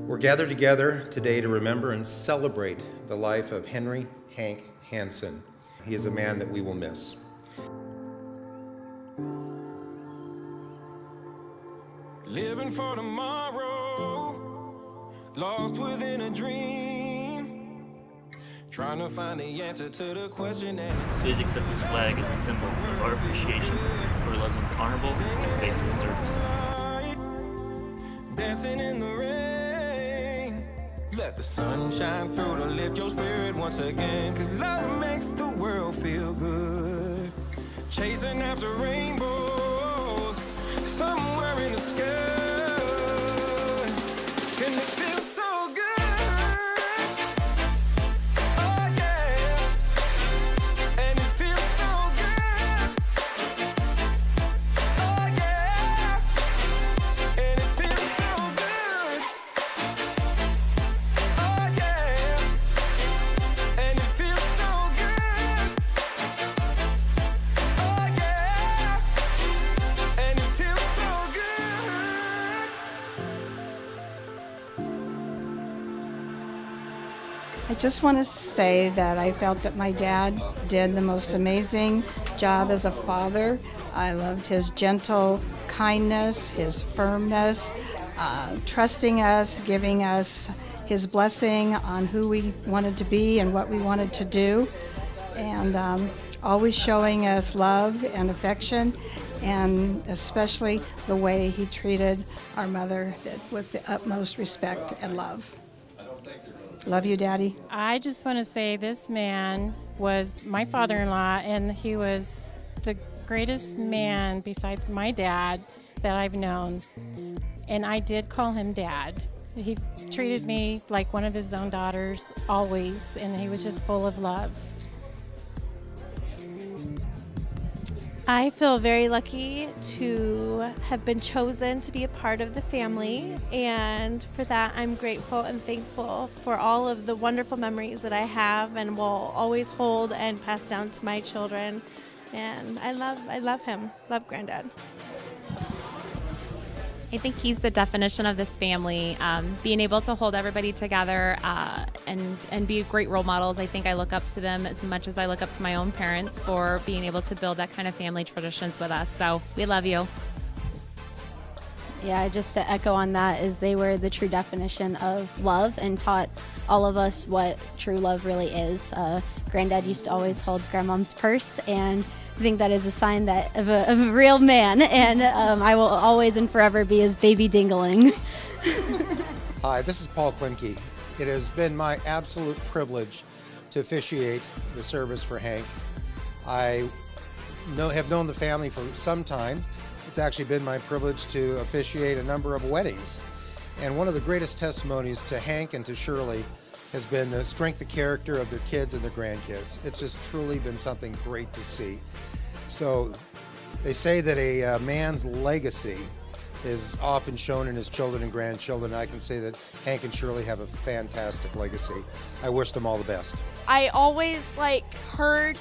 We're gathered together today to remember and celebrate the life of Hank Hansen. He is a man that we will miss. Living for tomorrow, lost within a dream, trying to find the answer to the question and Please accept this flag as a symbol of our appreciation for your loved one's honorable and faithful service. Dancing in the rain, let the sun shine through to lift your spirit once again, 'cause love makes the world feel good. Chasing after rainbows somewhere in the sky, and it feels so good. Oh yeah, and it feels so good. Oh yeah, and it feels so good. Oh yeah, and it feels so good. Oh yeah, and it feels so good. I just want to say that I felt that my dad did the most amazing job as a father. I loved his gentle kindness, his firmness, trusting us, giving us his blessing on who we wanted to be and what we wanted to do, and always showing us love and affection, and especially the way he treated our mother with the utmost respect and love. Love you, Daddy. I just want to say this man was my father-in-law, and he was the greatest man besides my dad that I've known. And I did call him Dad. He treated me like one of his own daughters always, and he was just full of love. I feel very lucky to have been chosen to be a part of the family, and for that I'm grateful and thankful for all of the wonderful memories that I have and will always hold and pass down to my children. And I love him. Love Granddad. I think he's the definition of this family, being able to hold everybody together and be great role models. I think I look up to them as much as I look up to my own parents for being able to build that kind of family traditions with us. So we love you. Yeah, just to echo on that, is they were the true definition of love and taught all of us what true love really is. Granddad used to always hold Grandmom's purse, and I think that is a sign that of a real man, and I will always and forever be his baby dingling. Hi, this is Paul Klimke. It has been my absolute privilege to officiate the service for Hank. I have known the family for some time. It's actually been my privilege to officiate a number of weddings. And one of the greatest testimonies to Hank and to Shirley has been the strength of character of their kids and their grandkids. It's just truly been something great to see. So they say that a man's legacy is often shown in his children and grandchildren. I can say that Hank and Shirley have a fantastic legacy. I wish them all the best. I always heard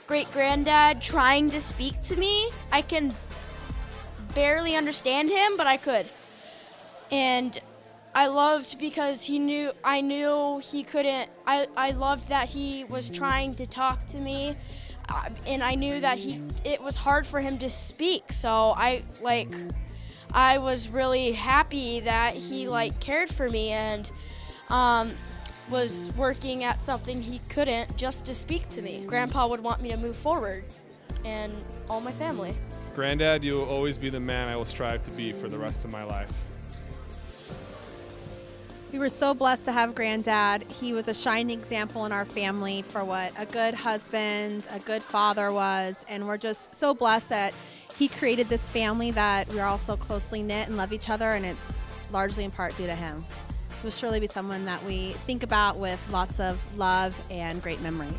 great granddad trying to speak to me. I can barely understand him, but I could. And I loved because I knew he couldn't. I loved that he was trying to talk to me, and I knew that it was hard for him to speak. So I was really happy that he cared for me and was working at something he couldn't just to speak to me. Grandpa would want me to move forward, and all my family. Granddad, you will always be the man I will strive to be for the rest of my life. We were so blessed to have Granddad. He was a shining example in our family for what a good husband, a good father was, and we're just so blessed that he created this family that we're all so closely knit and love each other, and it's largely in part due to him. He will surely be someone that we think about with lots of love and great memories.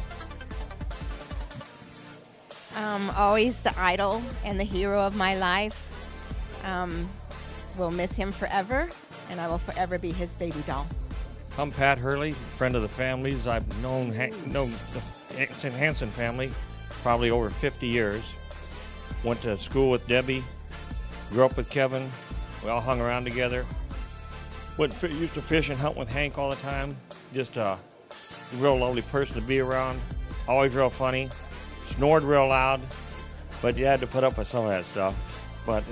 Always the idol and the hero of my life. We'll miss him forever, and I will forever be his baby doll. I'm Pat Hurley, friend of the families. I've known the Hansen family probably over 50 years. Went to school with Debbie, grew up with Kevin. We all hung around together. used to fish and hunt with Hank all the time. Just a real lovely person to be around. Always real funny. Snored real loud, but you had to put up with some of that stuff. But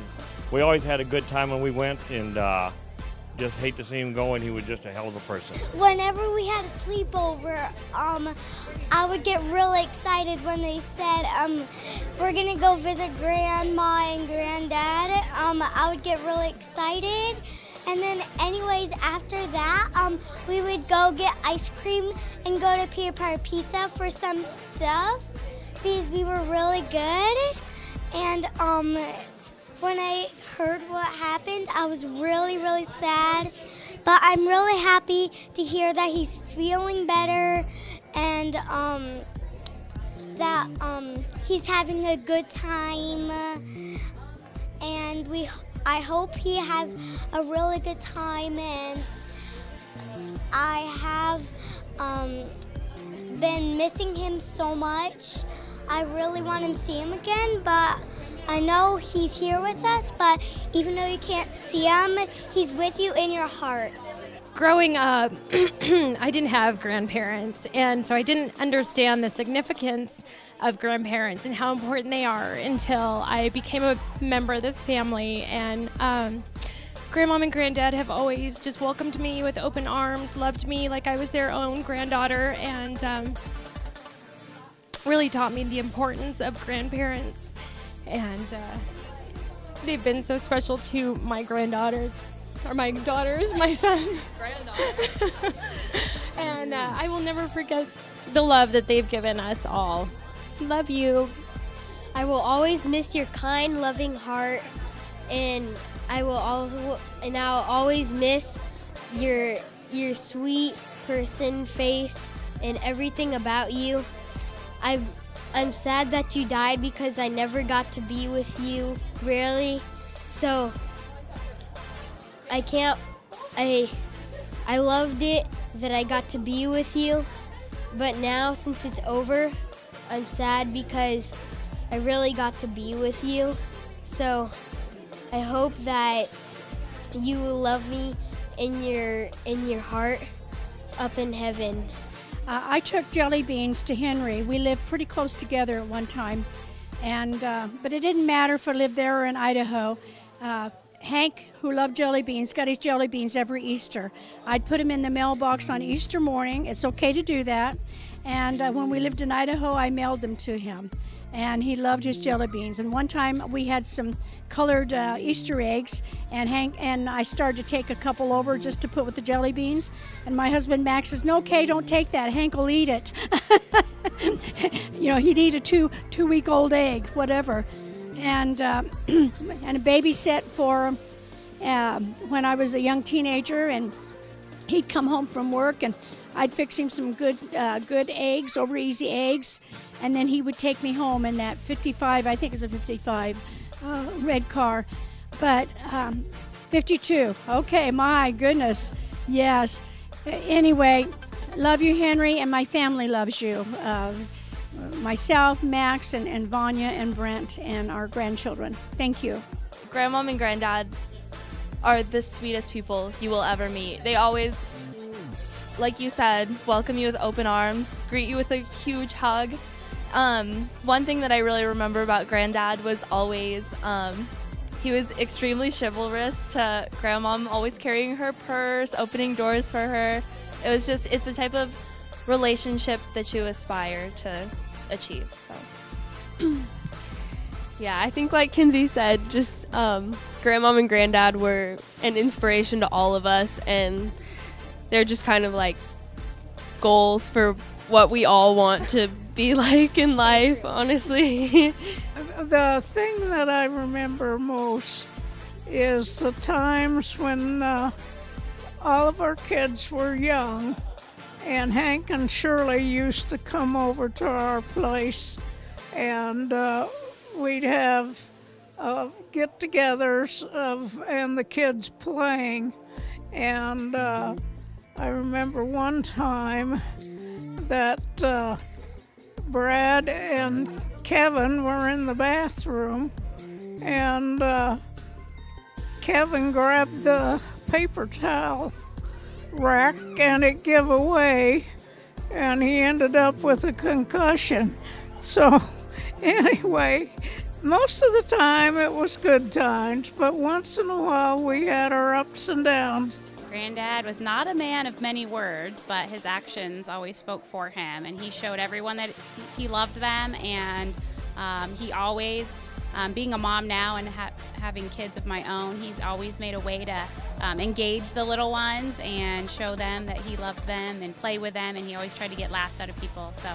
we always had a good time when we went, and just hate to see him go, and he was just a hell of a person. Whenever we had a sleepover, I would get really excited when they said, we're gonna go visit Grandma and Granddad. I would get really excited. And then anyways, after that, we would go get ice cream and go to Peter Piper Pizza for some stuff because we were really good. And when I heard what happened, I was really, really sad. But I'm really happy to hear that he's feeling better and that he's having a good time. And I hope he has a really good time. And I have been missing him so much. I really want to see him again, but I know he's here with us, but even though you can't see him, he's with you in your heart. Growing up, I didn't have grandparents, and so I didn't understand the significance of grandparents and how important they are until I became a member of this family. And Grandmom and Granddad have always just welcomed me with open arms, loved me like I was their own granddaughter, and really taught me the importance of grandparents. And they've been so special to my granddaughters, or my daughters, my son. Granddaughter. And I will never forget the love that they've given us all. Love you. I will always miss your kind, loving heart, and I'll always miss your sweet person face and everything about you. I'm sad that you died because I never got to be with you, really. So I loved it that I got to be with you, but now since it's over, I'm sad because I really got to be with you. So I hope that you will love me in your heart up in heaven. I took jelly beans to Henry. We lived pretty close together at one time, and but it didn't matter if I lived there or in Idaho. Hank, who loved jelly beans, got his jelly beans every Easter. I'd put them in the mailbox on Easter morning. It's okay to do that. And when we lived in Idaho, I mailed them to him. And he loved his jelly beans. And one time we had some colored Easter eggs, and Hank and I started to take a couple over just to put with the jelly beans. And my husband Max says, "No, Kay, don't take that. Hank will eat it." You know, he'd eat a two-week-old egg, whatever. And and a baby set for him when I was a young teenager, and he'd come home from work, and I'd fix him some good eggs, over easy eggs, and then he would take me home in that 55, I think it's a 55 red car, but 52. Okay, my goodness, yes. Anyway, love you, Henry, and my family loves you. Myself, Max, and Vanya, and Brent, and our grandchildren. Thank you. Grandmom and Granddad are the sweetest people you will ever meet. They always, like you said, welcome you with open arms, greet you with a huge hug. One thing that I really remember about Granddad was always, he was extremely chivalrous to Grandmom, always carrying her purse, opening doors for her. It's the type of relationship that you aspire to achieve. So yeah, I think like Kinsey said, just Grandmom and Granddad were an inspiration to all of us, and they're just kind of like goals for what we all want to be like in life, honestly. The thing that I remember most is the times when all of our kids were young, and Hank and Shirley used to come over to our place, and we'd have get-togethers and the kids playing. And I remember one time that Brad and Kevin were in the bathroom, and Kevin grabbed the paper towel rack and it gave away, and he ended up with a concussion. So anyway, most of the time it was good times, but once in a while we had our ups and downs. Granddad was not a man of many words, but his actions always spoke for him, and he showed everyone that he loved them, and he always, being a mom now and having kids of my own, he's always made a way to engage the little ones and show them that he loved them and play with them, and he always tried to get laughs out of people. So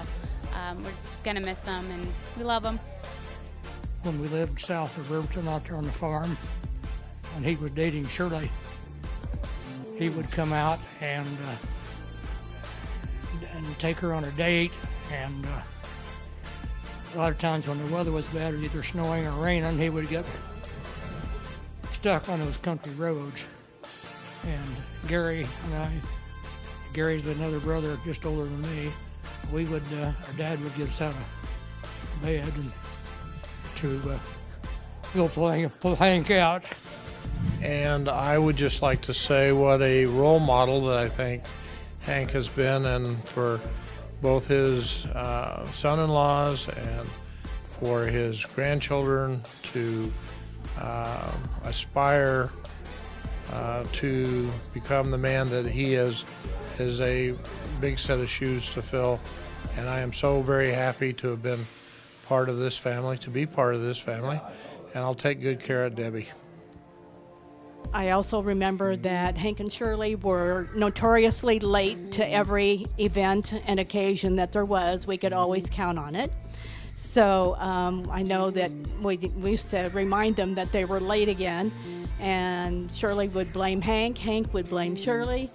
we're going to miss him, and we love him. When we lived south of Riverton out there on the farm, and he was dating Shirley, he would come out and take her on a date, and a lot of times when the weather was bad, either snowing or raining, he would get stuck on those country roads. And Gary and I, Gary's another brother just older than me, we would, our dad would get us out of bed and to go pull Hank out. And I would just like to say what a role model that I think Hank has been, and for both his son-in-laws and for his grandchildren to aspire to become the man that he is a big set of shoes to fill. And I am so very happy to have been part of this family, to be part of this family, and I'll take good care of Debbie. I also remember that Hank and Shirley were notoriously late to every event and occasion that there was. We could always count on it. So I know that we used to remind them that they were late again, and Shirley would blame Hank, Hank would blame Shirley,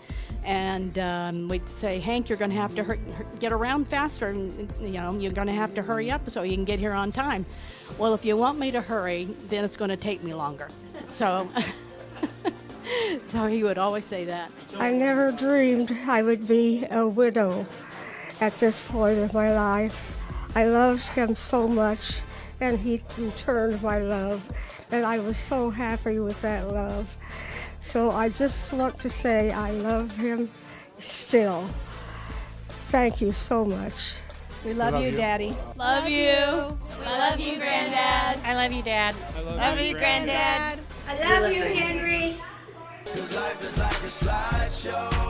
and we'd say, Hank, you're going to have to get around faster, and you're going to have to hurry up so you can get here on time. Well, if you want me to hurry, then it's going to take me longer. So so he would always say that. I never dreamed I would be a widow at this point of my life. I loved him so much, and he returned my love, and I was so happy with that love. So I just want to say I love him still. Thank you so much. We love you, Daddy. Love you. We love you, Granddad. I love you, Dad. Love you, Granddad. I love you, Henry. 'Cause life is like a slideshow.